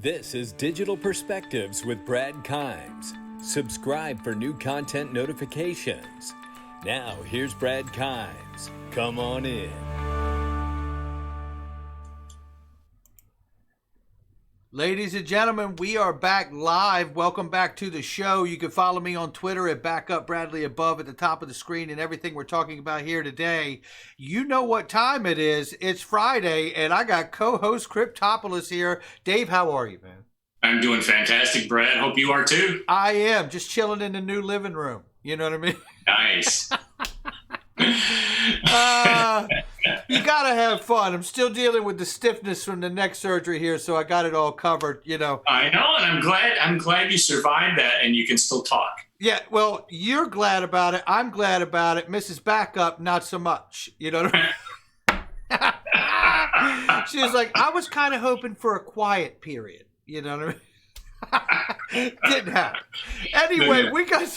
This is Digital Perspectives with Brad Kimes. Subscribe for new content notifications. Now, here's Brad Kimes. Come on in. Ladies and gentlemen, we are back live. Welcome back to the show. You can follow me on Twitter at BackupBradley above at the top of the screen, and everything we're talking about here today. You know what time it is. It's Friday, and I got co-host Cryptopolis here. Dave, how are you, man? I'm doing fantastic, Brad. Hope you are too. I am. Just chilling in the new living room. You know what I mean? Nice. You gotta have fun. I'm still dealing with the stiffness from the neck surgery here, so I got it all covered, you know. I know, and I'm glad you survived that and you can still talk. Yeah, well, you're glad about it. I'm glad about it. Mrs. Backup, not so much. You know what I mean? She was like, I was kind of hoping for a quiet period. You know what I mean? Didn't happen. Anyway, we got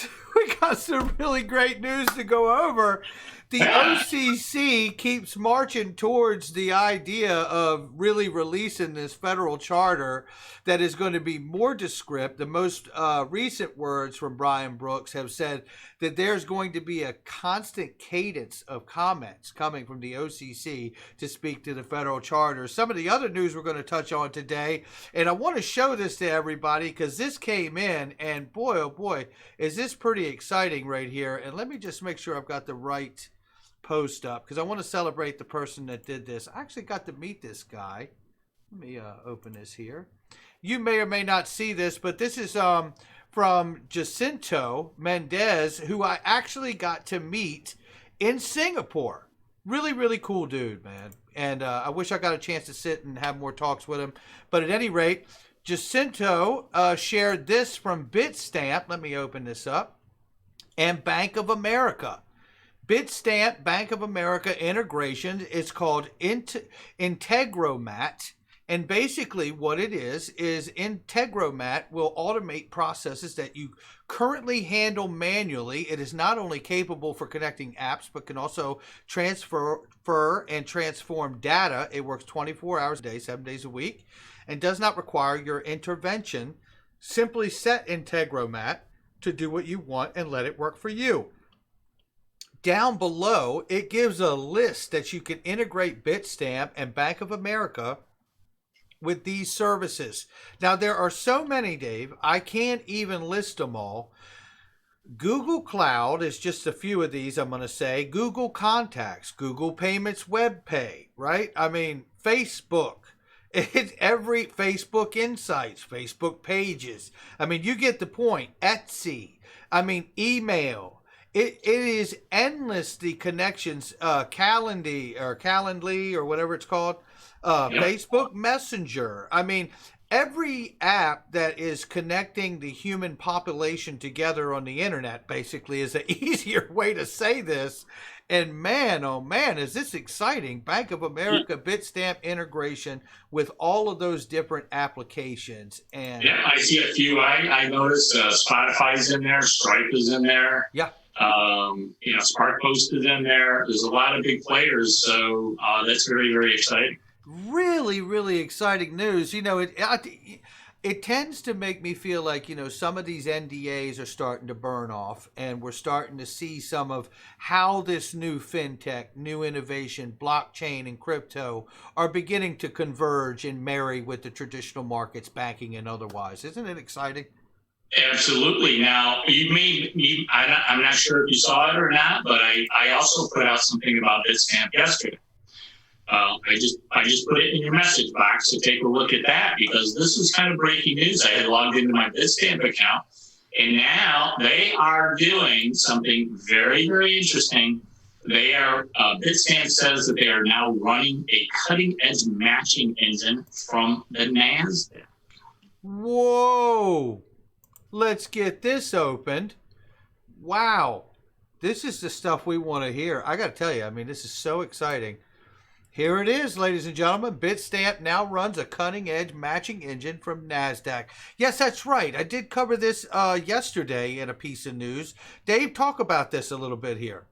some really great news to go over. The OCC keeps marching towards the idea of really releasing this federal charter that is going to be more descriptive. The most recent words from Brian Brooks have said that there's going to be a constant cadence of comments coming from the OCC to speak to the federal charter. Some of the other news we're going to touch on today, and I want to show this to everybody because this came in, and boy, oh boy, is this pretty exciting right here. And let me just make sure I've got the right post up because I want to celebrate the person that did this. I actually got to meet this guy. Let me open this here. You may or may not see this, but this is from Jacinto Mendez, who I actually got to meet in Singapore. Really, really cool dude, man. And I wish I got a chance to sit and have more talks with him. But at any rate, Jacinto shared this from Bitstamp. Let me open this up. And Bank of America. Bitstamp Bank of America integration is called Integromat. And basically what it is Integromat will automate processes that you currently handle manually. It is not only capable for connecting apps, but can also transfer and transform data. It works 24 hours a day, 7 days a week, and does not require your intervention. Simply set Integromat to do what you want and let it work for you. Down below, it gives a list that you can integrate Bitstamp and Bank of America with these services. Now, there are so many, Dave, I can't even list them all. Google Cloud is just a few of these, I'm going to say. Google Contacts, Google Payments WebPay, right? I mean, Facebook. It's every Facebook Insights, Facebook Pages. I mean, you get the point. Etsy. I mean, email. It is endless, the connections, Calendly or whatever it's called, Facebook Messenger. I mean, every app that is connecting the human population together on the internet basically is an easier way to say this. And man, oh man, is this exciting. Bank of America, Bitstamp integration with all of those different applications. And yeah, I see a few. I noticed Spotify's in there, Stripe is in there. Yeah. Spark Post is in there. There's a lot of big players, so that's very, very exciting. Really, really exciting news. You know, it tends to make me feel like, you know, some of these NDAs are starting to burn off, and we're starting to see some of how this new fintech, new innovation, blockchain and crypto are beginning to converge and marry with the traditional markets, banking and otherwise. Isn't it exciting? Absolutely. Now, I'm not sure if you saw it or not, but I also put out something about Bitstamp yesterday. I just put it in your message box to take a look at that because this is kind of breaking news. I had logged into my Bitstamp account, and now they are doing something very, very interesting. Bitstamp says that they are now running a cutting-edge matching engine from the NASDAQ. Whoa! Let's get this opened. Wow. This is the stuff we want to hear. I got to tell you, I mean, this is so exciting. Here it is, ladies and gentlemen. Bitstamp now runs a cutting-edge matching engine from NASDAQ. Yes, that's right. I did cover this yesterday in a piece of news. Dave, talk about this a little bit here.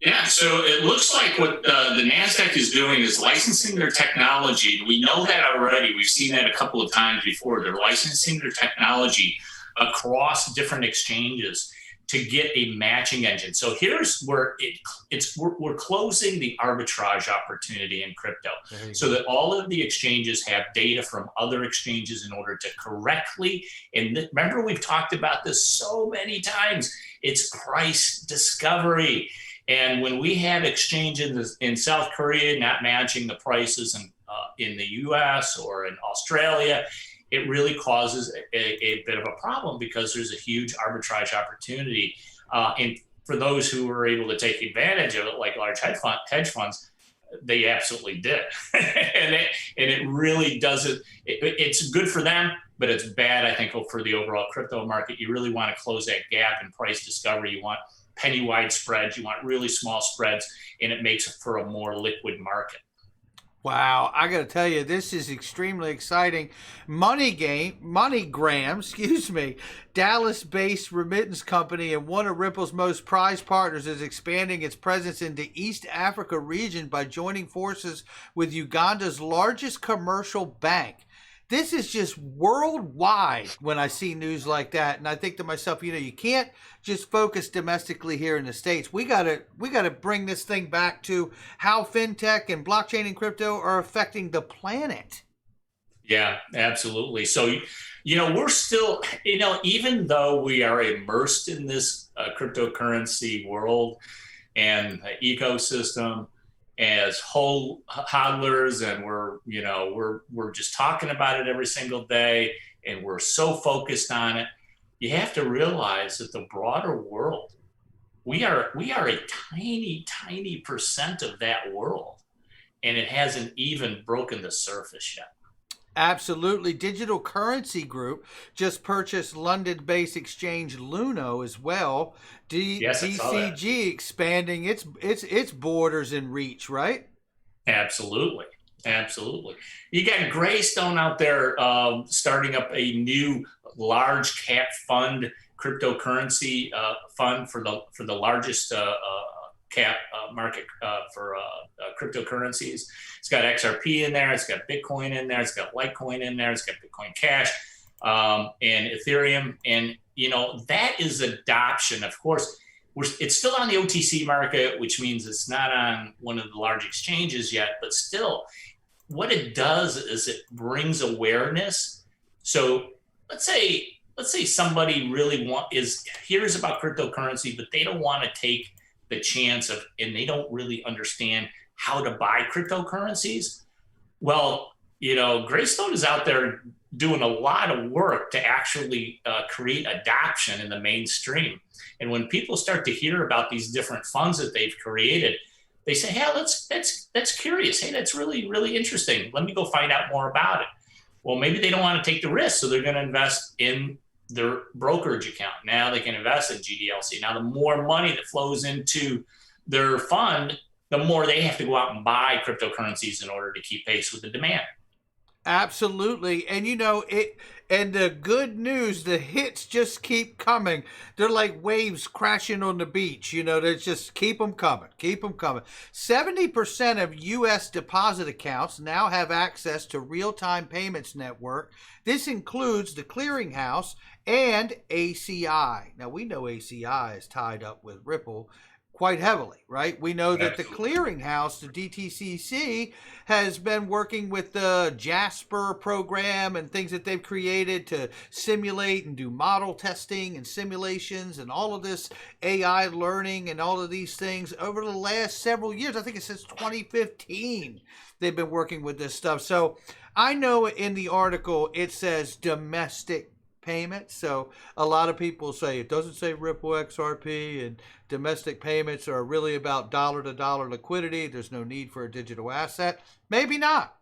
Yeah, so it looks like what the NASDAQ is doing is licensing their technology. We know that already. We've seen that a couple of times before. They're licensing their technology across different exchanges to get a matching engine. So here's where we're closing the arbitrage opportunity in crypto so that all of the exchanges have data from other exchanges in order to correctly, and remember we've talked about this so many times, it's price discovery. And when we have exchanges in South Korea not matching the prices in the US or in Australia, it really causes a bit of a problem because there's a huge arbitrage opportunity. And for those who were able to take advantage of it, like large hedge funds, they absolutely did. and it really doesn't, it's good for them, but it's bad, I think, for the overall crypto market. You really want to close that gap in price discovery. You want penny-wide spreads, you want really small spreads, and it makes for a more liquid market. Wow, I got to tell you, this is extremely exciting. MoneyGram, Dallas-based remittance company and one of Ripple's most prized partners, is expanding its presence into East Africa region by joining forces with Uganda's largest commercial bank. This is just worldwide when I see news like that, and I think to myself, you can't just focus domestically here in the States. We gotta bring this thing back to how fintech and blockchain and crypto are affecting the planet. Yeah, absolutely. So, we're still, even though we are immersed in this cryptocurrency world and ecosystem as whole hodlers, and we're just talking about it every single day, and we're so focused on it. You have to realize that the broader world, we are a tiny percent of that world, and it hasn't even broken the surface yet. Absolutely. Digital Currency Group just purchased London-based exchange Luno as well. Yes, DCG expanding its borders and reach, right? Absolutely. You got Greystone out there starting up a new large cap fund, cryptocurrency fund for the largest cap market for cryptocurrencies. It's got XRP in there, it's got Bitcoin in there, it's got Litecoin in there, it's got Bitcoin Cash and Ethereum. And, that is adoption. Of course, it's still on the OTC market, which means it's not on one of the large exchanges yet, but still, what it does is it brings awareness. So let's say somebody really hears about cryptocurrency, but they don't want to take the chance of, and they don't really understand how to buy cryptocurrencies. Well, Greystone is out there doing a lot of work to actually create adoption in the mainstream. And when people start to hear about these different funds that they've created, they say, "Hey, that's curious. Hey, that's really, really interesting. Let me go find out more about it." Well, maybe they don't want to take the risk, so they're going to invest in their brokerage account. Now they can invest in GDLC. Now, the more money that flows into their fund, the more they have to go out and buy cryptocurrencies in order to keep pace with the demand. Absolutely. And and the good news, the hits just keep coming. They're like waves crashing on the beach. They just keep them coming. 70% of U.S. deposit accounts now have access to real-time payments network. This includes the clearinghouse and ACI. Now, we know ACI is tied up with Ripple quite heavily, right? We know that the clearinghouse, the DTCC, has been working with the Jasper program and things that they've created to simulate and do model testing and simulations and all of this AI learning and all of these things over the last several years. I think it's since 2015 they've been working with this stuff. So I know in the article it says domestic payments. So a lot of people say it doesn't say Ripple XRP, and domestic payments are really about dollar-to-dollar liquidity. There's no need for a digital asset. Maybe not,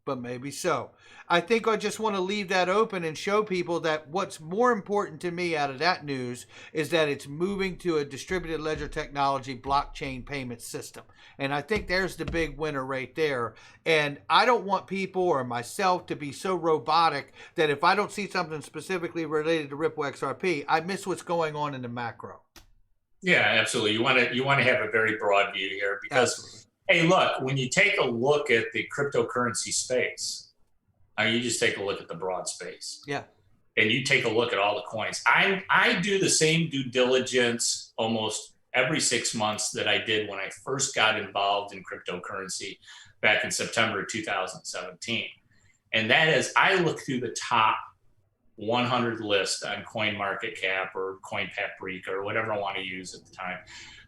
but maybe so. I think I just want to leave that open and show people that what's more important to me out of that news is that it's moving to a distributed ledger technology blockchain payment system. And I think there's the big winner right there. And I don't want people or myself to be so robotic that if I don't see something specifically related to Ripple XRP, I miss what's going on in the macro. Yeah, absolutely. You want to have a very broad view here because, hey, look, when you take a look at the cryptocurrency space, you just take a look at the broad space. Yeah. And you take a look at all the coins. I do the same due diligence almost every 6 months that I did when I first got involved in cryptocurrency back in September 2017. And that is, I look through the top 100 list on CoinMarketCap or CoinPaprika or whatever I want to use at the time.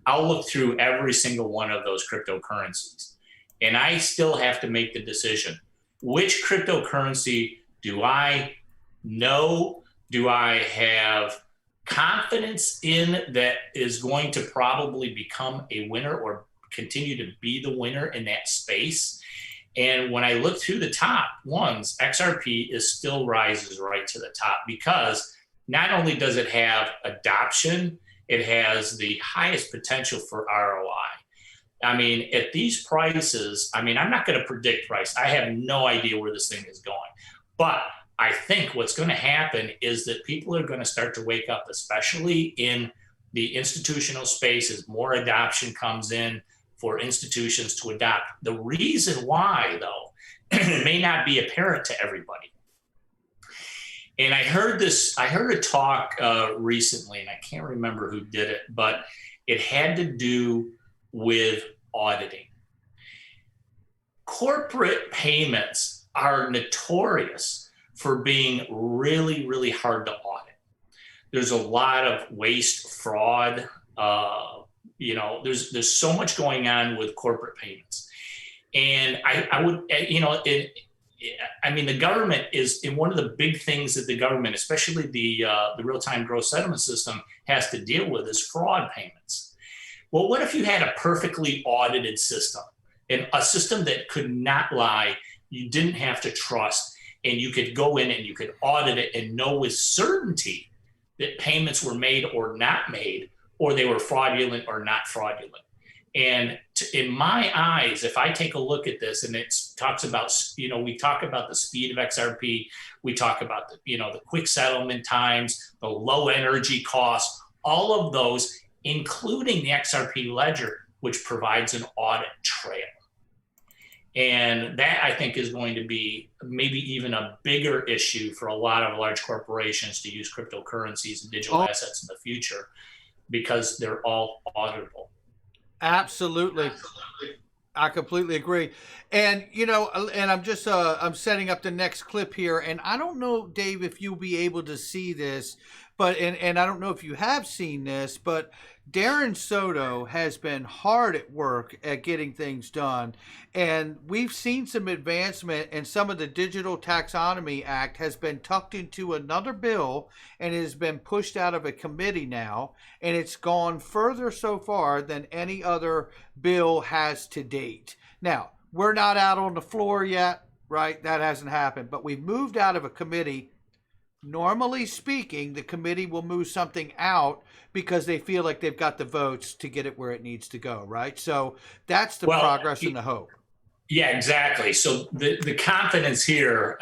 I'll look through every single one of those cryptocurrencies. And I still have to make the decision. Which cryptocurrency do I know? Do I have confidence in that is going to probably become a winner or continue to be the winner in that space? And when I look through the top ones, XRP still rises right to the top because not only does it have adoption, it has the highest potential for ROI. I mean, at these prices, I mean, I'm not going to predict price. I have no idea where this thing is going. But I think what's going to happen is that people are going to start to wake up, especially in the institutional space as more adoption comes in for institutions to adopt. The reason why, though, it may not be apparent to everybody. And I heard a talk recently, and I can't remember who did it, but it had to do with auditing. Corporate payments are notorious for being really, really hard to audit. There's a lot of waste, fraud, there's so much going on with corporate payments. And I would, the government is in one of the big things that the government, especially the real-time gross settlement system, has to deal with is fraud payments. Well, what if you had a perfectly audited system and a system that could not lie, you didn't have to trust, and you could go in and you could audit it and know with certainty that payments were made or not made, or they were fraudulent or not fraudulent. And in my eyes, if I take a look at this and it talks about, we talk about the speed of XRP, we talk about the quick settlement times, the low energy costs, all of those, including the XRP ledger, which provides an audit trail. And that, I think, is going to be maybe even a bigger issue for a lot of large corporations to use cryptocurrencies and digital assets in the future, because they're all auditable. Absolutely. I completely agree. And, and I'm just, I'm setting up the next clip here. And I don't know, Dave, if you'll be able to see this, but, and I don't know if you have seen this, but Darren Soto has been hard at work at getting things done. And we've seen some advancement, and some of the Digital Taxonomy Act has been tucked into another bill and has been pushed out of a committee now. And it's gone further so far than any other bill has to date. Now, we're not out on the floor yet, right? That hasn't happened, but we've moved out of a committee. Normally speaking, the committee will move something out because they feel like they've got the votes to get it where it needs to go, right? So that's the progress and the hope. Yeah, exactly. So the confidence here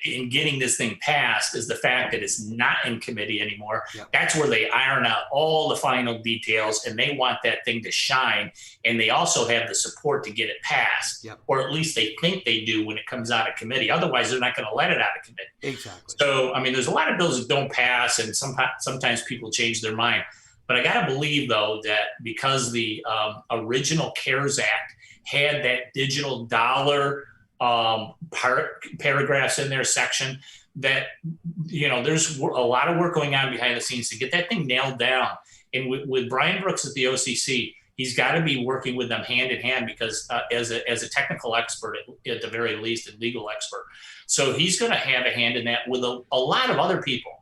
in getting this thing passed is the fact that it's not in committee anymore. Yep. That's where they iron out all the final details, and they want that thing to shine. And they also have the support to get it passed, yep, or at least they think they do when it comes out of committee. Otherwise, they're not going to let it out of committee. Exactly. So, there's a lot of bills that don't pass, and sometimes people change their mind. But I got to believe, though, that because the original CARES Act had that digital dollar paragraphs in their section, that there's a lot of work going on behind the scenes to get that thing nailed down. And with Brian Brooks at the OCC, he's got to be working with them hand in hand, because as a technical expert, at the very least, a legal expert, so he's going to have a hand in that with a lot of other people.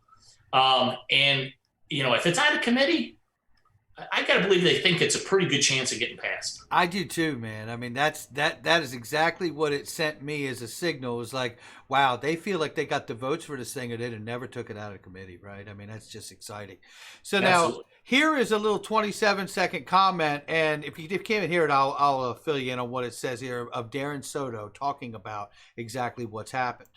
And if it's out of committee, I got to believe they think it's a pretty good chance of getting passed. I do too, man. That is exactly what it sent me as a signal. It was like, wow, they feel like they got the votes for this thing, or they'd have never took it out of committee, right? That's just exciting. So now, here is a little 27-second comment, and if you can't hear it, I'll fill you in on what it says here, of Darren Soto talking about exactly what's happened.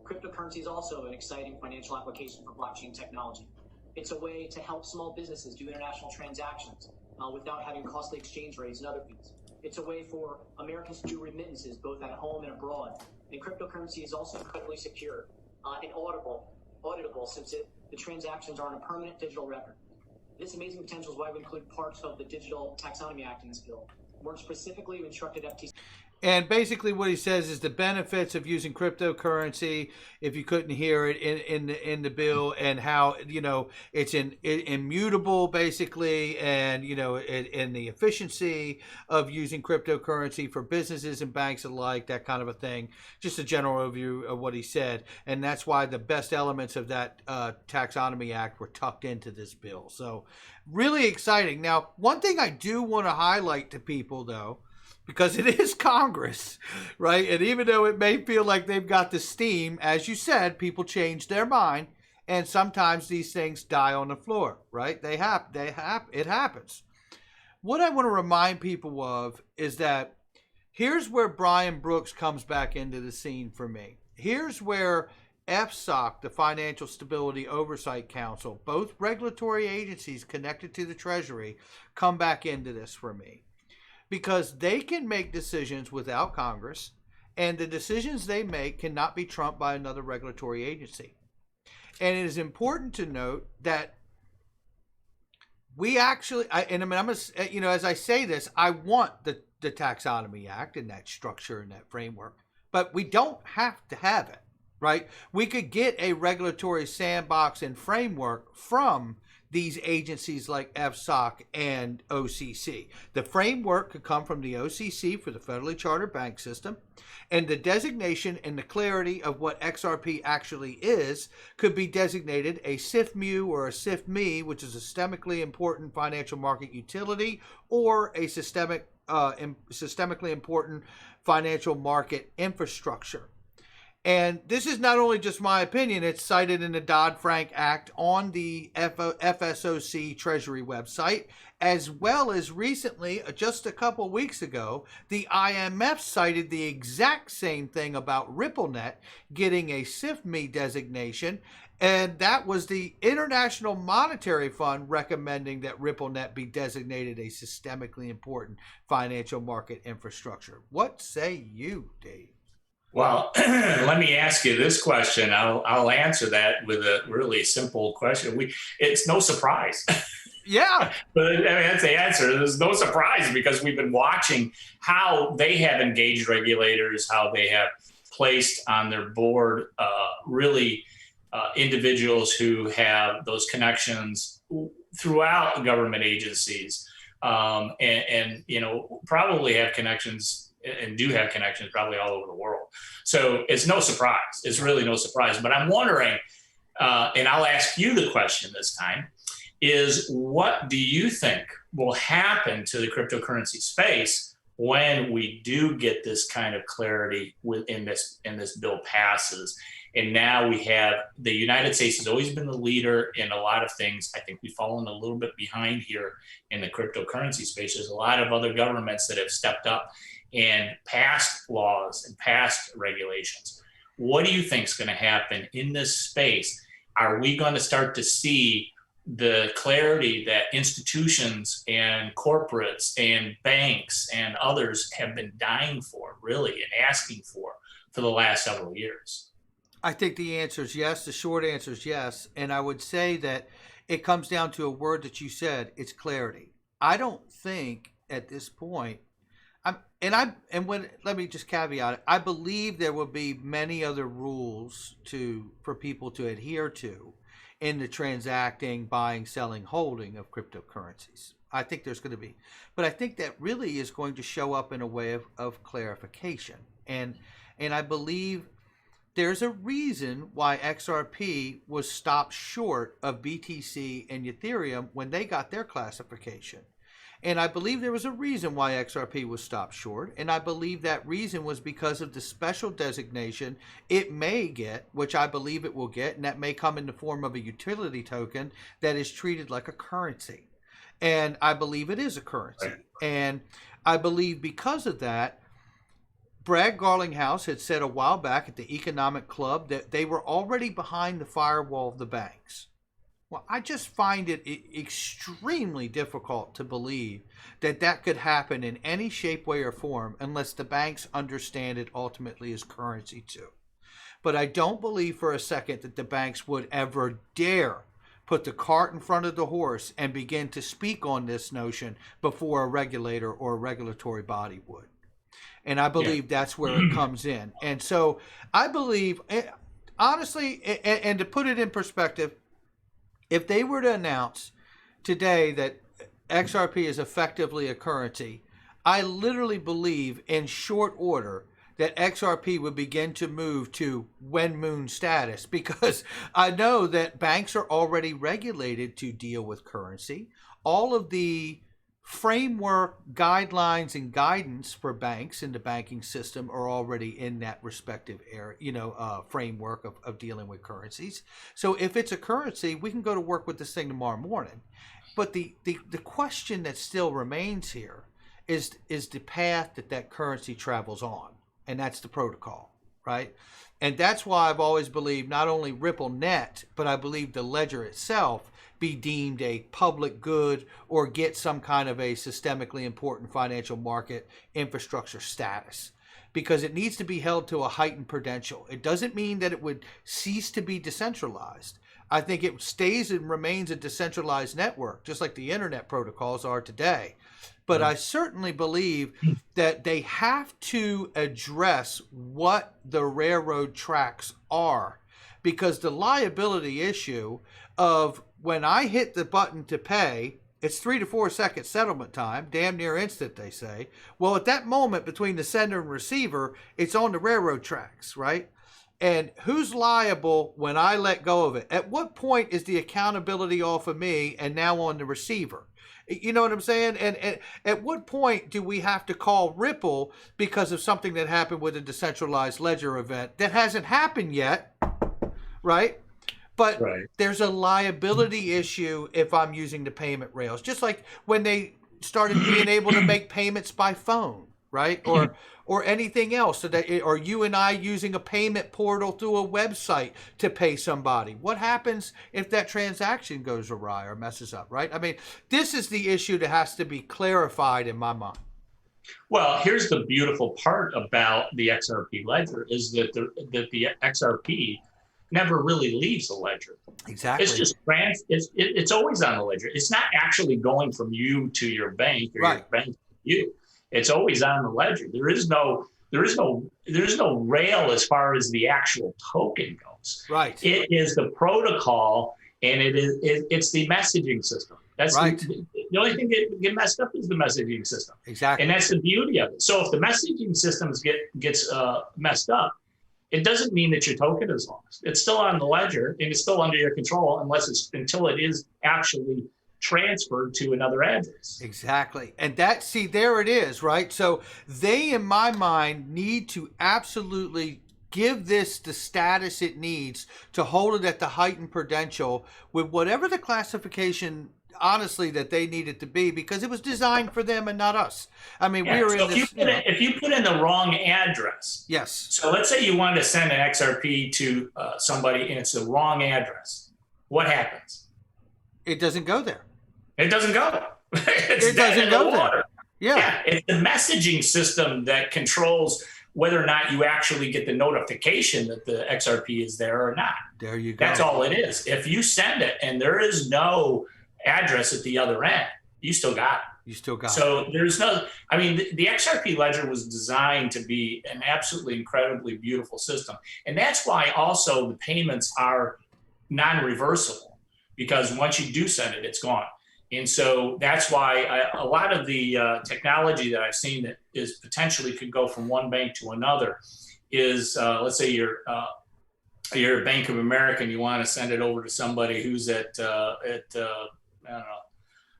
Cryptocurrency is also an exciting financial application for blockchain technology. It's a way to help small businesses do international transactions without having costly exchange rates and other fees. It's a way for Americans to do remittances both at home and abroad. And cryptocurrency is also incredibly secure and auditable since the transactions are on a permanent digital record. This amazing potential is why we include parts of the Digital Taxonomy Act in this bill. More specifically, we instructed FTC. And basically what he says is the benefits of using cryptocurrency, if you couldn't hear it in the bill, and how, it's immutable basically, and, and the efficiency of using cryptocurrency for businesses and banks alike, that kind of a thing. Just a general overview of what he said. And that's why the best elements of that Taxonomy Act were tucked into this bill. So really exciting. Now, one thing I do want to highlight to people though, because it is Congress, right? And even though it may feel like they've got the steam, as you said, people change their mind, and sometimes these things die on the floor, right? It happens. What I want to remind people of is that here's where Brian Brooks comes back into the scene for me. Here's where FSOC, the Financial Stability Oversight Council, both regulatory agencies connected to the Treasury, come back into this for me. Because they can make decisions without Congress, and the decisions they make cannot be trumped by another regulatory agency. And it is important to note that we actually, as I say this, I want the Taxonomy Act and that structure and that framework, but we don't have to have it, right? We could get a regulatory sandbox and framework from these agencies like FSOC and OCC. The framework could come from the OCC for the federally chartered bank system, and the designation and the clarity of what XRP actually is could be designated a SIFMU or a SIFME, which is a systemically important financial market utility, or a systemically important financial market infrastructure. And this is not only just my opinion, it's cited in the Dodd-Frank Act on the FSOC Treasury website, as well as recently, just a couple weeks ago, the IMF cited the exact same thing about RippleNet getting a SIFME designation, and that was the International Monetary Fund recommending that RippleNet be designated a systemically important financial market infrastructure. What say you, Dave? Well, let me ask you this question. I'll answer that with a really simple question. It's no surprise. Yeah. But that's the answer. There's no surprise because we've been watching how they have engaged regulators, how they have placed on their board individuals who have those connections throughout government agencies, and probably have connections and do have connections probably all over the world. So it's no surprise. It's really no surprise. But I'm wondering, and I'll ask you the question this time, is what do you think will happen to the cryptocurrency space when we do get this kind of clarity within this bill passes? And now we have, the United States has always been the leader in a lot of things. I think we've fallen a little bit behind here in the cryptocurrency space. There's a lot of other governments that have stepped up and passed laws and passed regulations. What do you think is going to happen in this space? Are we going to start to see the clarity that institutions and corporates and banks and others have been dying for, really, and asking for the last several years? I think the answer is yes. The short answer is yes. And I would say that it comes down to a word that you said, it's clarity. I don't think at this point, let me just caveat it. I believe there will be many other rules for people to adhere to in the transacting, buying, selling, holding of cryptocurrencies. I think there's going to be, but I think that really is going to show up in a way of clarification. And I believe there's a reason why XRP was stopped short of BTC and Ethereum when they got their classification. And I believe there was a reason why XRP was stopped short. And I believe that reason was because of the special designation it may get, which I believe it will get, and that may come in the form of a utility token that is treated like a currency. And I believe it is a currency. And I believe because of that, Brad Garlinghouse had said a while back at the Economic Club that they were already behind the firewall of the banks. Well, I just find it extremely difficult to believe that that could happen in any shape, way, or form unless the banks understand it ultimately as currency too. But I don't believe for a second that the banks would ever dare put the cart in front of the horse and begin to speak on this notion before a regulator or a regulatory body would. And I believe that's where it comes in. And so I believe, honestly, and to put it in perspective, if they were to announce today that XRP is effectively a currency, I literally believe in short order that XRP would begin to move to when moon status, because I know that banks are already regulated to deal with currency. All of the framework, guidelines, and guidance for banks in the banking system are already in that respective area, framework of dealing with currencies. So if it's a currency, we can go to work with this thing tomorrow morning. But the question that still remains here is the path that currency travels on, and that's the protocol, right? And that's why I've always believed not only Ripple Net, but I believe the ledger itself be deemed a public good or get some kind of a systemically important financial market infrastructure status, because it needs to be held to a heightened prudential. It doesn't mean that it would cease to be decentralized. I think it stays and remains a decentralized network, just like the internet protocols are today. But I certainly believe that they have to address what the railroad tracks are, because the liability issue of when I hit the button to pay, it's 3 to 4 second settlement time, damn near instant, they say. Well, at that moment between the sender and receiver, it's on the railroad tracks, right? And who's liable when I let go of it? At what point is the accountability off of me and now on the receiver? You know what I'm saying? And at what point do we have to call Ripple because of something that happened with a decentralized ledger event that hasn't happened yet, right? But there's a liability issue if I'm using the payment rails, just like when they started being able to make payments by phone, right? Or anything else, so that or you and I using a payment portal through a website to pay somebody. What happens if that transaction goes awry or messes up, right? I mean, this is the issue that has to be clarified in my mind. Well, here's the beautiful part about the XRP ledger is that the XRP never really leaves the ledger. Exactly. It's just it's always on the ledger. It's not actually going from you to your bank or your bank to you. It's always on the ledger. There is no rail as far as the actual token goes. Right. It is the protocol, and it's the messaging system. That's right. The only thing that get messed up is the messaging system. Exactly. And that's the beauty of it. So if the messaging systems gets messed up, it doesn't mean that your token is lost. It's still on the ledger and it's still under your control until it is actually transferred to another address. Exactly. And there it is, right? So they, in my mind, need to absolutely give this the status it needs to hold it at the heightened prudential with whatever the classification, honestly, that they need it to be, because it was designed for them and not us. I mean, we were in this. If you put in the wrong address. Yes. So let's say you want to send an XRP to somebody and it's the wrong address. What happens? It doesn't go there. It doesn't go. It doesn't go there. Yeah. It's the messaging system that controls whether or not you actually get the notification that the XRP is there or not. There you go. That's all it is. If you send it and there is no address at the other end, you still got it. You still got it. So there's no, I mean, the XRP ledger was designed to be an absolutely incredibly beautiful system. And that's why also the payments are non-reversible, because once you do send it, it's gone. And so that's why a lot of the technology that I've seen that is potentially could go from one bank to another is, let's say you're Bank of America and you want to send it over to somebody who's at I don't know,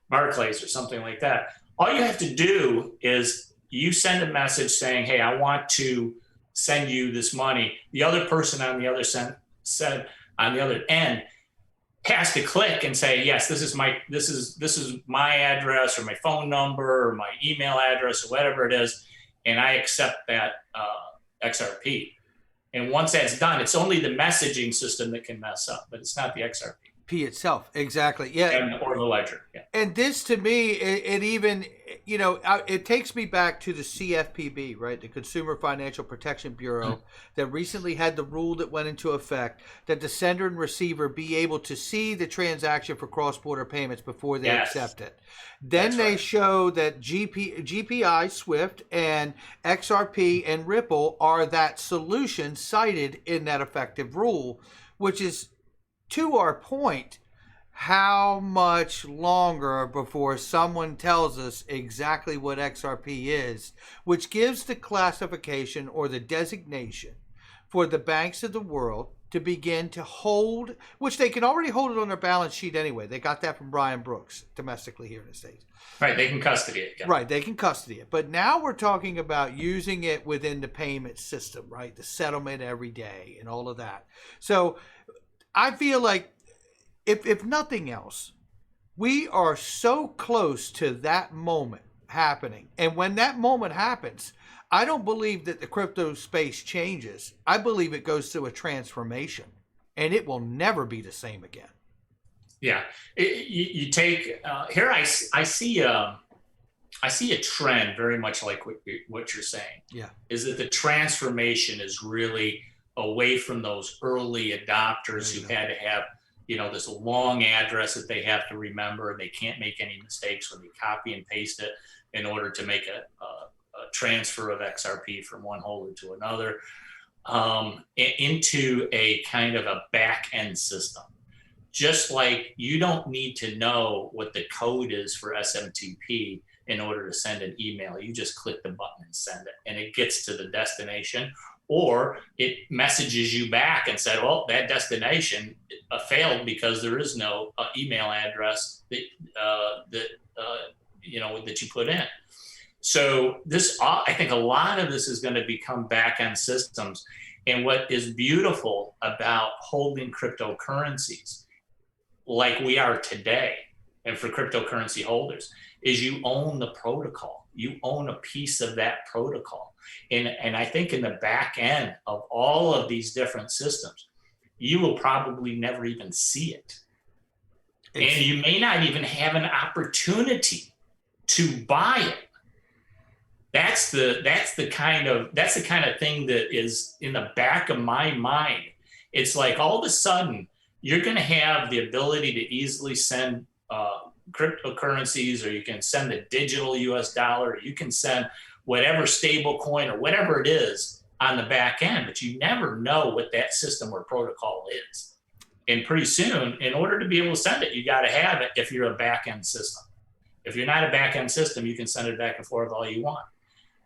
Barclays or something like that. All you have to do is you send a message saying, hey, I want to send you this money. The other person on the other on the other end has to click and say, yes, this is my address or my phone number or my email address or whatever it is, and I accept that XRP. And once that's done, it's only the messaging system that can mess up, but it's not the XRP. P itself, exactly. Yeah. or the ledger. Yeah. And this, to me, it even, it takes me back to the CFPB, right? The Consumer Financial Protection Bureau, that recently had the rule that went into effect that the sender and receiver be able to see the transaction for cross-border payments before they accept it. Then they show that GPI, SWIFT, and XRP and Ripple are that solution cited in that effective rule, which is, to our point, how much longer before someone tells us exactly what XRP is, which gives the classification or the designation for the banks of the world to begin to hold, which they can already hold it on their balance sheet anyway. They got that from Brian Brooks domestically here in the States. Right, they can custody it. Yeah. Right, they can custody it. But now we're talking about using it within the payment system, right? The settlement every day and all of that. So I feel like, if nothing else, we are so close to that moment happening. And when that moment happens, I don't believe that the crypto space changes. I believe it goes through a transformation, and it will never be the same again. Yeah, you take here. I see a trend very much like what you're saying. Yeah, is that the transformation is really away from those early adopters who had to have, this long address that they have to remember, and they can't make any mistakes when they copy and paste it in order to make a transfer of XRP from one holder to another, into a kind of a back end system. Just like you don't need to know what the code is for SMTP in order to send an email. You just click the button and send it, and it gets to the destination. Or it messages you back and said, well, that destination failed because there is no email address that you put in. So this, I think a lot of this is going to become back-end systems. And what is beautiful about holding cryptocurrencies like we are today, and for cryptocurrency holders, is you own the protocol. You own a piece of that protocol. And I think in the back end of all of these different systems, you will probably never even see it. And you may not even have an opportunity to buy it. That's the kind of thing that is in the back of my mind. It's like all of a sudden you're going to have the ability to easily send cryptocurrencies, or you can send the digital US dollar, or you can send whatever stable coin or whatever it is on the back end, but you never know what that system or protocol is. And pretty soon, in order to be able to send it, you got to have it if you're a back end system. If you're not a back end system, you can send it back and forth all you want.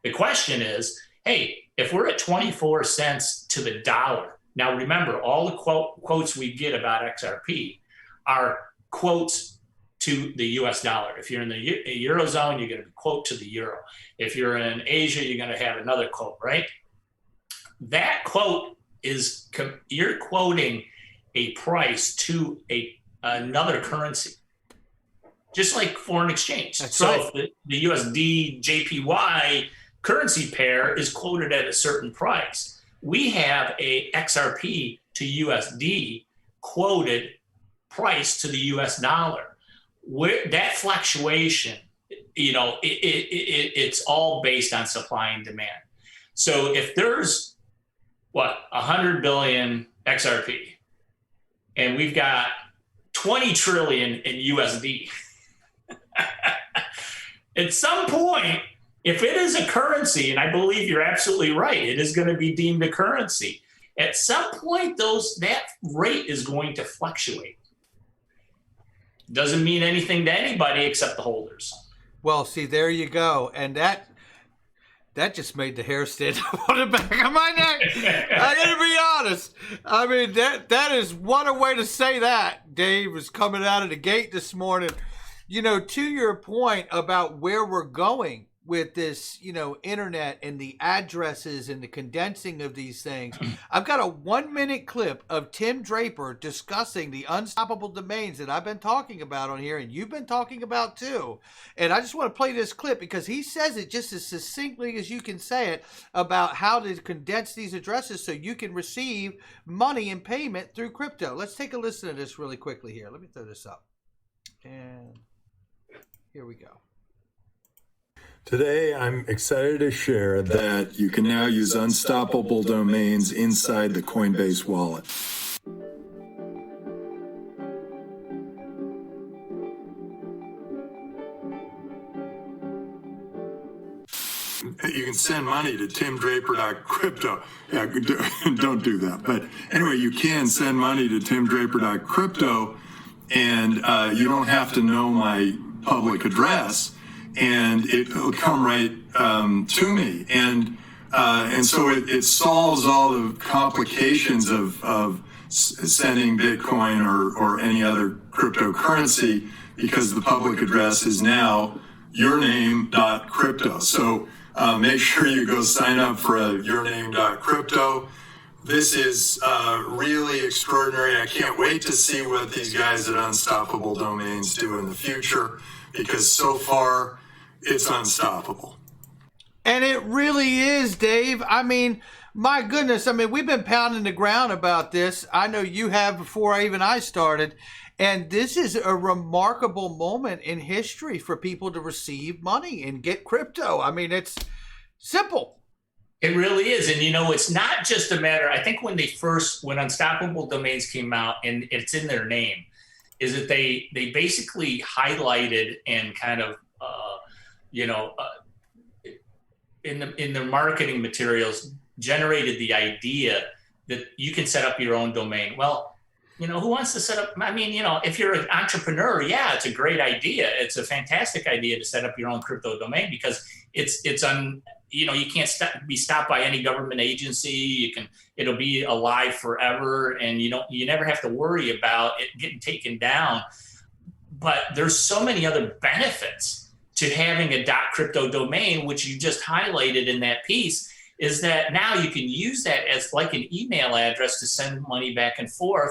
The question is, hey, if we're at 24 cents to the dollar, now remember, all the quotes we get about XRP are quotes to the US dollar. If you're in the Eurozone, you're going to quote to the euro. If you're in Asia, you're going to have another quote, right? That quote is, you're quoting a price to another currency, just like foreign exchange. That's so right. If the USD JPY currency pair is quoted at a certain price, we have a XRP to USD quoted price to the US dollar. Where that fluctuation, it's all based on supply and demand. So if there's 100 billion XRP, and we've got 20 trillion in USD, at some point, if it is a currency, and I believe you're absolutely right, it is going to be deemed a currency. At some point, that rate is going to fluctuate. Doesn't mean anything to anybody except the holders. Well, see, there you go. And that just made the hair stand up on the back of my neck. I gotta be honest. I mean, that is what a way to say that. Dave was coming out of the gate this morning. To your point about where we're going, with this, internet and the addresses and the condensing of these things. I've got a 1-minute clip of Tim Draper discussing the unstoppable domains that I've been talking about on here, and you've been talking about too. And I just want to play this clip because he says it just as succinctly as you can say it about how to condense these addresses so you can receive money and payment through crypto. Let's take a listen to this really quickly here. Let me throw this up. And here we go. Today, I'm excited to share that you can now use unstoppable domains inside the Coinbase wallet. You can send money to timdraper.crypto. Yeah, don't do that. But anyway, you can send money to timdraper.crypto, and you don't have to know my public address, and it'll come right to me. And so it solves all the complications of sending Bitcoin or any other cryptocurrency, because the public address is now yourname.crypto. So make sure you go sign up for yourname.crypto. This is really extraordinary. I can't wait to see what these guys at Unstoppable Domains do in the future, because so far it's unstoppable. And it really is, Dave. I mean, my goodness. I mean, we've been pounding the ground about this. I know you have before I started. And this is a remarkable moment in history for people to receive money and get crypto. I mean, it's simple. It really is. And, it's not just a matter, I think when Unstoppable Domains came out, and it's in their name, is that they basically highlighted and kind of, in their marketing materials, generated the idea that you can set up your own domain. Well, who wants to set up? I mean, if you're an entrepreneur, yeah, it's a great idea. It's a fantastic idea to set up your own crypto domain, because you can't be stopped by any government agency. It'll be alive forever, and you never have to worry about it getting taken down. But there's so many other benefits to having a .crypto domain, which you just highlighted in that piece, is that now you can use that as like an email address to send money back and forth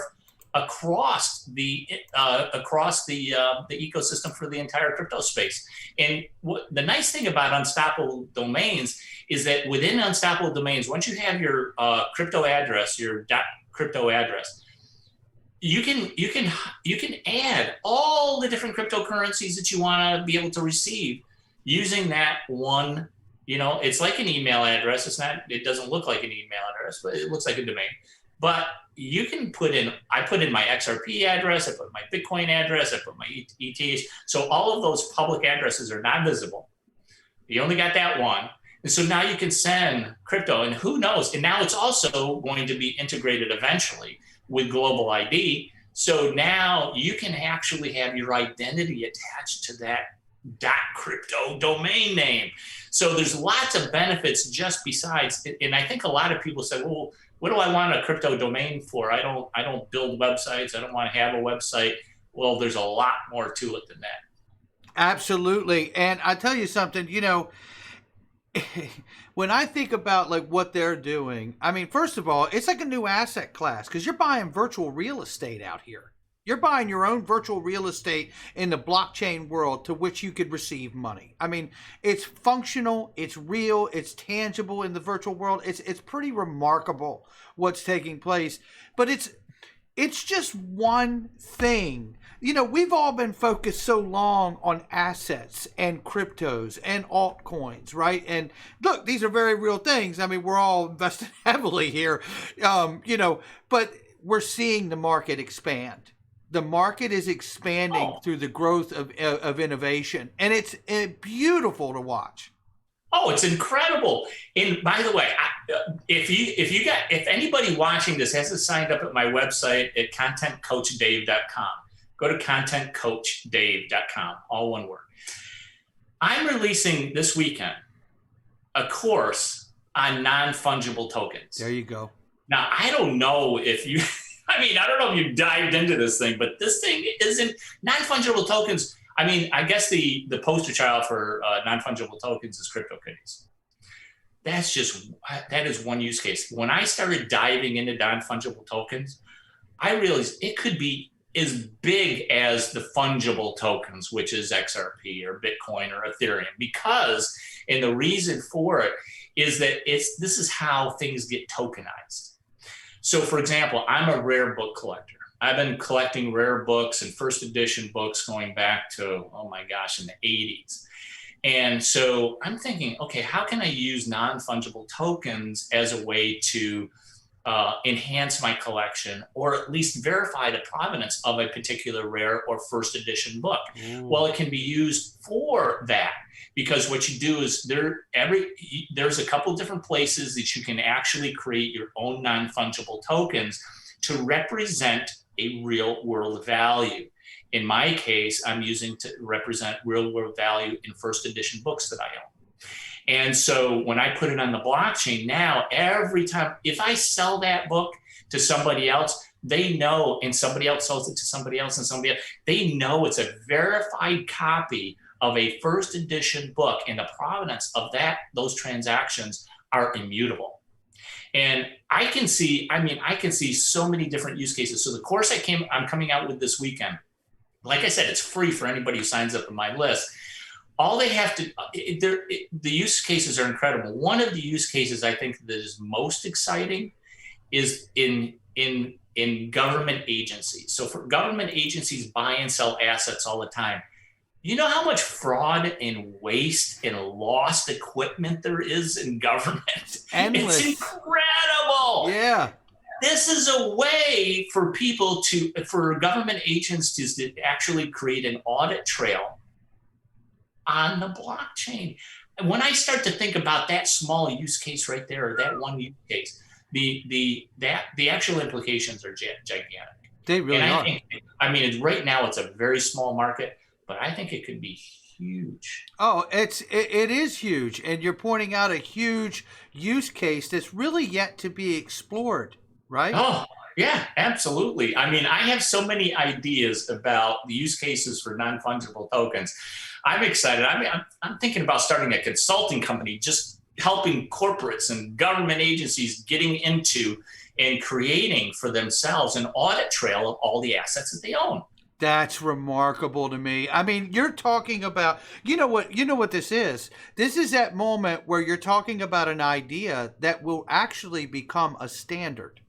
across the ecosystem for the entire crypto space. And the nice thing about Unstoppable Domains is that within Unstoppable Domains, once you have your crypto address, your .crypto address, you can add all the different cryptocurrencies that you want to be able to receive using that one. It's like an email address. It doesn't look like an email address, but it looks like a domain. But you can I put in my XRP address, I put my Bitcoin address, I put my ETH. So all of those public addresses are not visible. You only got that one. And so now you can send crypto, and who knows? And now it's also going to be integrated eventually with Global ID. So now you can actually have your identity attached to that .crypto domain name. So there's lots of benefits just besides, and I think a lot of people say, well, what do I want a crypto domain for? I don't build websites. I don't want to have a website. Well, there's a lot more to it than that. Absolutely. And I tell you something, when I think about like what they're doing, I mean, first of all, it's like a new asset class, because you're buying virtual real estate out here. You're buying your own virtual real estate in the blockchain world to which you could receive money. I mean, it's functional, it's real, it's tangible in the virtual world. It's pretty remarkable what's taking place. But it's just one thing. We've all been focused so long on assets and cryptos and altcoins, right? And look, these are very real things. I mean, we're all invested heavily here, but we're seeing the market expand. The market is expanding through the growth of innovation, and it's beautiful to watch. Oh, it's incredible. And by the way, if anybody watching this hasn't signed up at my website at contentcoachdave.com, go to contentcoachdave.com, all one word. I'm releasing this weekend a course on non-fungible tokens. There you go. Now, I don't know if you, I don't know if you dived into this thing, but this thing isn't, non-fungible tokens I mean, I guess the poster child for non-fungible tokens is CryptoKitties. That is one use case. When I started diving into non-fungible tokens, I realized it could be as big as the fungible tokens, which is XRP or Bitcoin or Ethereum, because, and the reason for it is that this is how things get tokenized. So for example, I'm a rare book collector. I've been collecting rare books and first edition books going back to, oh my gosh, in the 80s. And so I'm thinking, okay, how can I use non-fungible tokens as a way to enhance my collection, or at least verify the provenance of a particular rare or first edition book? Well, it can be used for that, because what you do is there's a couple different places that you can actually create your own non-fungible tokens to represent a real world value. In my case, I'm using to represent real world value in first edition books that I own. And so when I put it on the blockchain now, every time, if I sell that book to somebody else, they know, and somebody else sells it to somebody else and somebody else, they know it's a verified copy of a first edition book, and the provenance of those transactions are immutable. And I can see so many different use cases. So the course I'm coming out with this weekend, like I said, it's free for anybody who signs up on my list. All they have to, the use cases are incredible. One of the use cases I think that is most exciting is in government agencies. So for government agencies buy and sell assets all the time. You know how much fraud and waste and lost equipment there is in government? Endless. It's incredible. Yeah. This is a way for for government agencies to actually create an audit trail on the blockchain. And when I start to think about that small use case right there, or that one use case, the actual implications are gigantic. They really are. Right now it's a very small market, but I think it could be huge. Oh, it is huge, and you're pointing out a huge use case that's really yet to be explored, right? Oh, yeah, absolutely. I mean, I have so many ideas about the use cases for non-fungible tokens. I'm excited. I'm thinking about starting a consulting company, just helping corporates and government agencies getting into and creating for themselves an audit trail of all the assets that they own. That's remarkable to me. I mean, you're talking about, you know what this is? This is that moment where you're talking about an idea that will actually become a standard.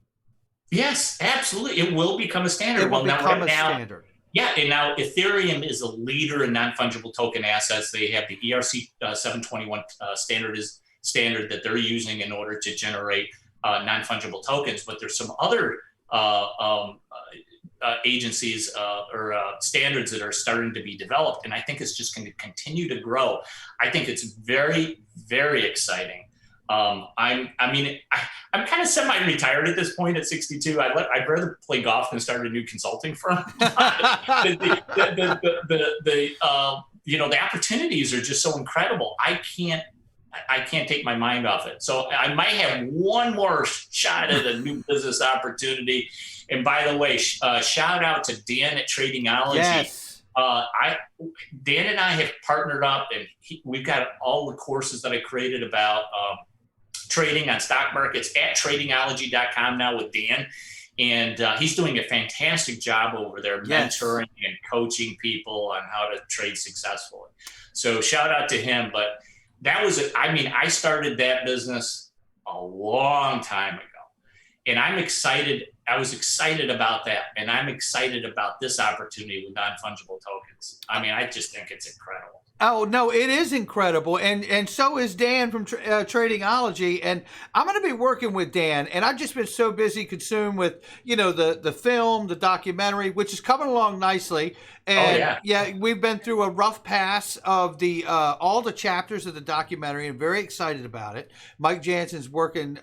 Yes, absolutely. It will become a standard. It will become a standard. Yeah, and now Ethereum is a leader in non-fungible token assets. They have the ERC 721 standard that they're using in order to generate non-fungible tokens. But there's some other agencies or standards that are starting to be developed, and I think it's just going to continue to grow. I think it's very, very exciting. I'm kind of semi-retired at this point at 62. I'd rather play golf than start a new consulting firm. The opportunities are just so incredible. I can't take my mind off it. So I might have one more shot at a new business opportunity. And by the way, shout out to Dan at Tradingology. Yes. Dan and I have partnered up, and we've got all the courses that I created about trading on stock markets at tradingology.com now with Dan. And he's doing a fantastic job over there, mentoring and coaching people on how to trade successfully. So shout out to him. But I started that business a long time ago, and I'm excited. I was excited about that, and I'm excited about this opportunity with non-fungible tokens. I mean, I just think it's incredible. Oh, no, it is incredible. And so is Dan from Tradingology. And I'm going to be working with Dan. And I've just been so busy consumed with, the film, the documentary, which is coming along nicely. And we've been through a rough pass of the all the chapters of the documentary, and very excited about it. Mike Jansen's working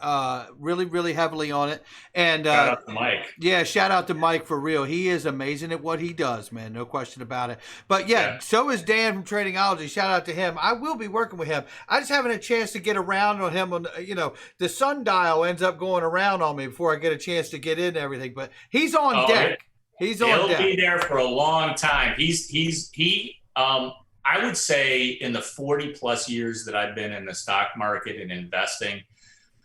really, really heavily on it. And shout out to Mike. Yeah, shout out to Mike for real. He is amazing at what he does, man. No question about it. But so is Dan from Tradingology. Shout out to him. I will be working with him. I just haven't a chance to get around on him. On the sundial ends up going around on me before I get a chance to get in and everything. But he's on deck. He'll be there for a long time. He I would say in the 40 plus years that I've been in the stock market and investing,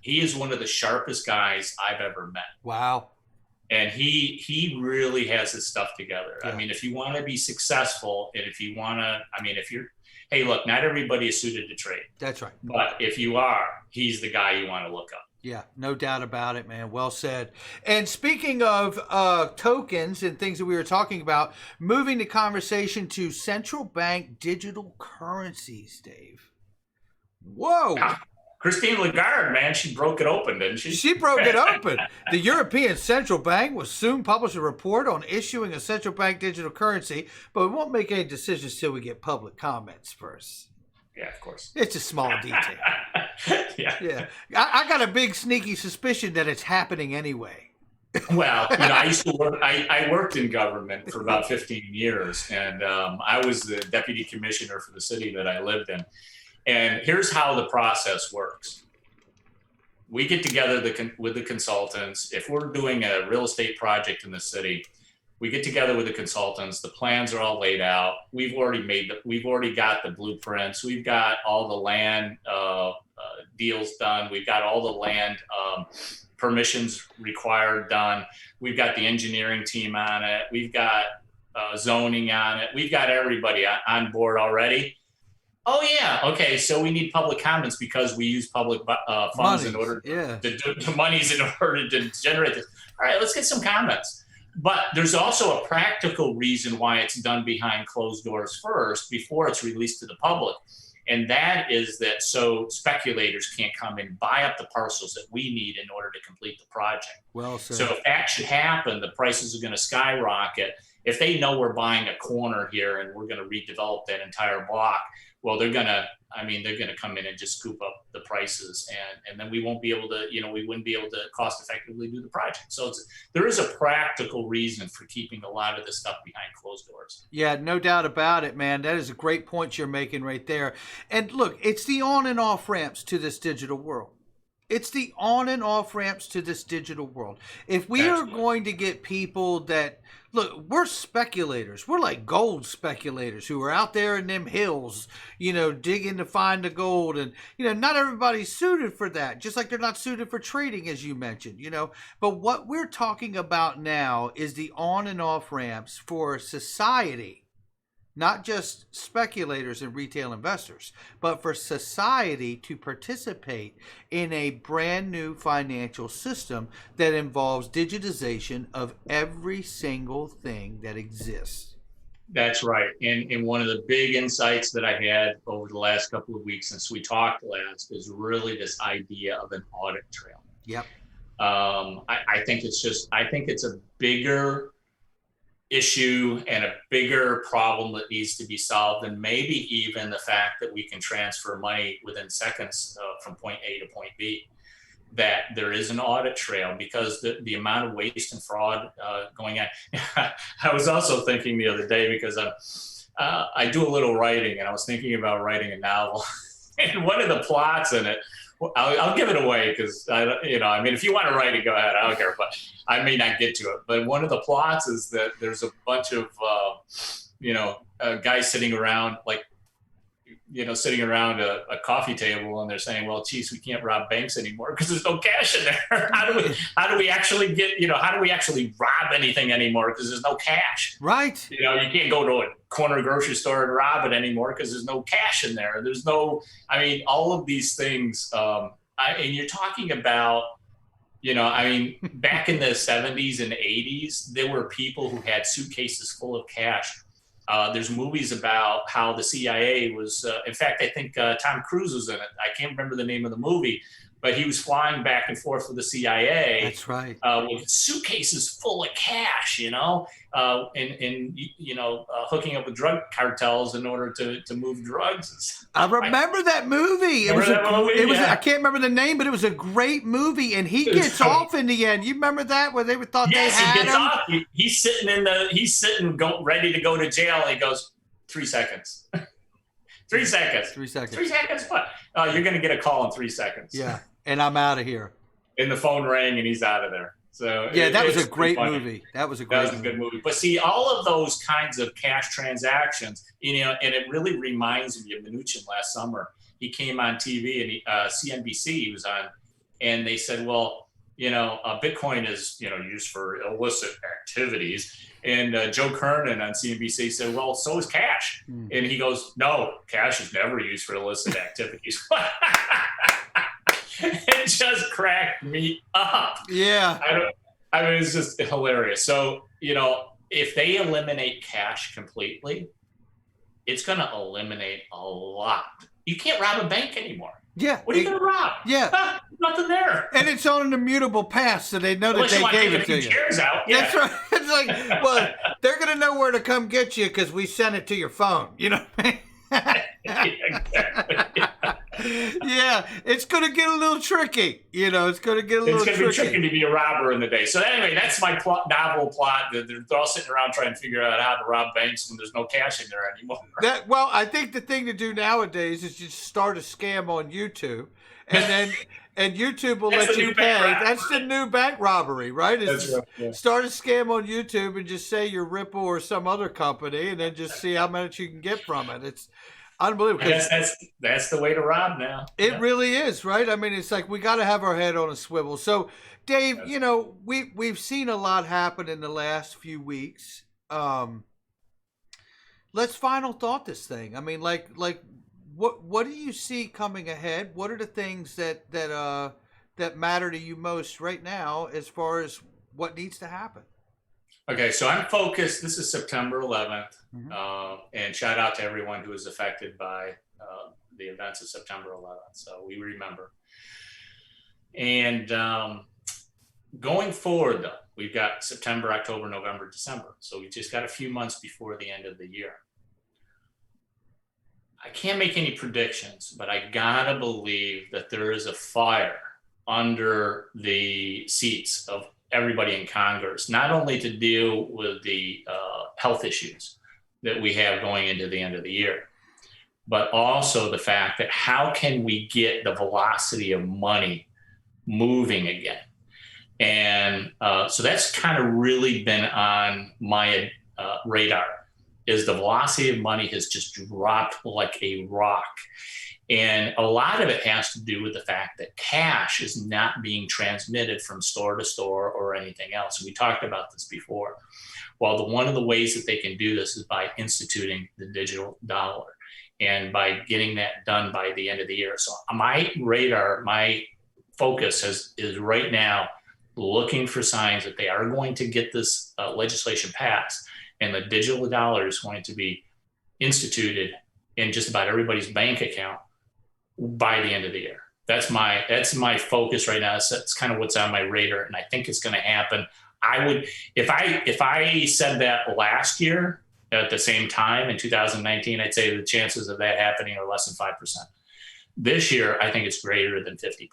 he is one of the sharpest guys I've ever met. Wow. And he really has his stuff together. Yeah. I mean, if you want to be successful, and if you want to, I mean, if you're, hey, look, not everybody is suited to trade. That's right. But if you are, he's the guy you want to look up. Yeah, no doubt about it, man. Well said. And speaking of tokens and things that we were talking about, moving the conversation to central bank digital currencies, Dave. Whoa. Yeah. Christine Lagarde, man, she broke it open, didn't she? She broke it open. The European Central Bank will soon publish a report on issuing a central bank digital currency, but we won't make any decisions till we get public comments first. Yeah, of course. It's a small detail. Yeah. I got a big sneaky suspicion that it's happening anyway. Well, I used to work. I worked in government for about 15 years, and I was the deputy commissioner for the city that I lived in. And here's how the process works. We get together with the consultants. If we're doing a real estate project in the city, we get together with the consultants. The plans are all laid out. We've already got the blueprints. We've got all the land deals done. We've got all the land permissions required done. We've got the engineering team on it. We've got zoning on it. We've got everybody on board already. Oh yeah, okay. So we need public comments because we use public funds in order to do monies in order to generate this. All right, let's get some comments. But there's also a practical reason why it's done behind closed doors first before it's released to the public. And that is that so speculators can't come and buy up the parcels that we need in order to complete the project. Well said. So if that should happen, the prices are going to skyrocket. If they know we're buying a corner here and we're going to redevelop that entire block, well, they're going to come in and just scoop up the prices, and then we won't be able to, we wouldn't be able to cost effectively do the project. So there is a practical reason for keeping a lot of this stuff behind closed doors. Yeah, no doubt about it, man. That is a great point you're making right there. And look, it's the on and off ramps to this digital world. It's the on and off ramps to this digital world. If we are going to get people that, look, we're speculators. We're like gold speculators who are out there in them hills, digging to find the gold. And, not everybody's suited for that, just like they're not suited for trading, as you mentioned, But what we're talking about now is the on and off ramps for society. Not just speculators and retail investors, but for society to participate in a brand new financial system that involves digitization of every single thing that exists. That's right. And one of the big insights that I had over the last couple of weeks since we talked last is really this idea of an audit trail. Yep. I think it's a bigger issue and a bigger problem that needs to be solved, and maybe even the fact that we can transfer money within seconds from point A to point B, that there is an audit trail, because the amount of waste and fraud going on. I was also thinking the other day, because I do a little writing, and I was thinking about writing a novel, and one of the plots in it, I'll give it away because if you want to write it, go ahead. I don't care, but I may not get to it. But one of the plots is that there's a bunch of guys sitting around a coffee table, and they're saying, "Well, geez, we can't rob banks anymore because there's no cash in there. How do we actually rob anything anymore because there's no cash? Right. You can't go to a corner grocery store and rob it anymore because there's no cash in there. There's no, all of these things. And you're talking about, back in the 70s and 80s, there were people who had suitcases full of cash. There's movies about how the CIA was, in fact, I think Tom Cruise was in it. I can't remember the name of the movie, but he was flying back and forth with the CIA. That's right. With suitcases full of cash, hooking up with drug cartels in order to move drugs. I remember that movie. I can't remember the name, but it was a great movie. And he gets off in the end. You remember that, where they thought they had he gets him? Off. He's ready to go to jail. And he goes, 3 seconds. 3 seconds. 3 seconds. 3 seconds. What? You're going to get a call in 3 seconds. Yeah, and I'm out of here. And the phone rang, and he's out of there. So Yeah, that was it's a great funny. movie. That was a good movie. But see, all of those kinds of cash transactions, and it really reminds me of Mnuchin last summer. He came on TV and CNBC he was on, and they said, well, Bitcoin is, used for illicit activities. And Joe Kernan on CNBC said, well, so is cash. And he goes, no, cash is never used for illicit activities. It just cracked me up. Yeah. I mean, it's just hilarious. So, if they eliminate cash completely, it's going to eliminate a lot. You can't rob a bank anymore. Yeah. What are you going to rob? Yeah. Nothing there. And it's on an immutable pass, so they know that they gave it to you. Chairs out. Yeah. That's right. It's like, well, they're going to know where to come get you because we sent it to your phone. You know what I mean? Exactly. Yeah, it's going to get a little tricky. It's going to get a little tricky. It's going to be tricky to be a robber in the day. So anyway, that's my novel plot. They're all sitting around trying to figure out how to rob banks when there's no cash in there anymore. Well, I think the thing to do nowadays is just start a scam on YouTube, and YouTube will let you pay. That's the new bank robbery, right? That's right. Yeah. Start a scam on YouTube and just say you're Ripple or some other company, and then just see how much you can get from it. It's unbelievable. That's the way to rob now. It really is, right? I mean, it's like we got to have our head on a swivel. So, Dave, we've seen a lot happen in the last few weeks. Let's final thought this thing. I mean, like what do you see coming ahead? What are the things that matter to you most right now as far as what needs to happen? Okay, so I'm focused. This is September 11th, and shout out to everyone who was affected by the events of September 11th. So we remember. And going forward, though, we've got September, October, November, December. So we just got a few months before the end of the year. I can't make any predictions, but I gotta believe that there is a fire under the seats of everybody in Congress, not only to deal with the health issues that we have going into the end of the year, but also the fact that how can we get the velocity of money moving again? And so that's kind of really been on my radar, is the velocity of money has just dropped like a rock. And a lot of it has to do with the fact that cash is not being transmitted from store to store or anything else. We talked about this before. Well, one of the ways that they can do this is by instituting the digital dollar and by getting that done by the end of the year. So my radar, my focus is right now looking for signs that they are going to get this legislation passed, and the digital dollar is going to be instituted in just about everybody's bank account by the end of the year. That's my focus right now. That's kind of what's on my radar, and I think it's going to happen. I would, if I said that last year at the same time in 2019, I'd say the chances of that happening are less than 5%. This year, I think it's greater than 50%.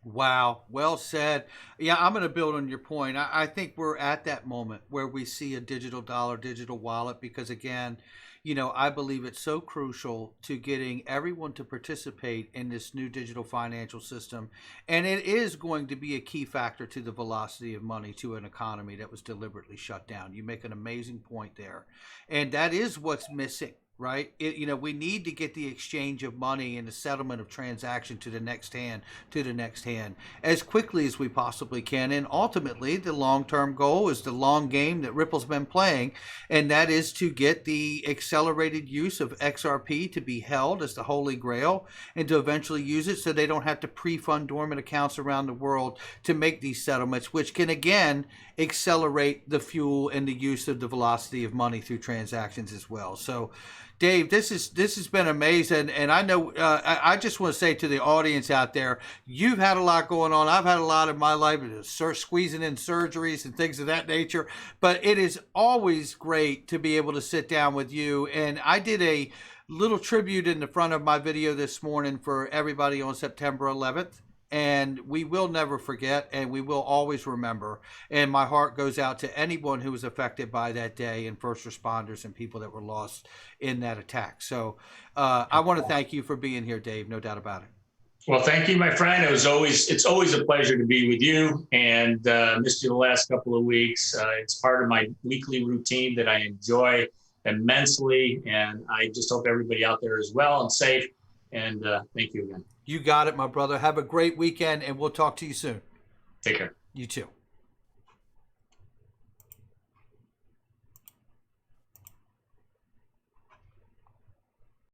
Wow. Well said. Yeah, I'm going to build on your point. I think we're at that moment where we see a digital dollar, digital wallet, because again, I believe it's so crucial to getting everyone to participate in this new digital financial system. And it is going to be a key factor to the velocity of money to an economy that was deliberately shut down. You make an amazing point there. And that is what's missing. Right? We need to get the exchange of money and the settlement of transaction to the next hand as quickly as we possibly can. And ultimately, the long-term goal is the long game that Ripple's been playing, and that is to get the accelerated use of XRP to be held as the holy grail and to eventually use it so they don't have to pre-fund dormant accounts around the world to make these settlements, which can again accelerate the fuel and the use of the velocity of money through transactions as well. So Dave, this has been amazing, and I know I just want to say to the audience out there, you've had a lot going on. I've had a lot in my life, squeezing in surgeries and things of that nature. But it is always great to be able to sit down with you. And I did a little tribute in the front of my video this morning for everybody on September 11th. And we will never forget, and we will always remember. And my heart goes out to anyone who was affected by that day, and first responders and people that were lost in that attack. So I want to thank you for being here, Dave. No doubt about it. Well, thank you, my friend. It's always a pleasure to be with you, and missed you the last couple of weeks. It's part of my weekly routine that I enjoy immensely, and I just hope everybody out there is well and safe. And thank you again. You got it, my brother. Have a great weekend, and we'll talk to you soon. Take care. You too.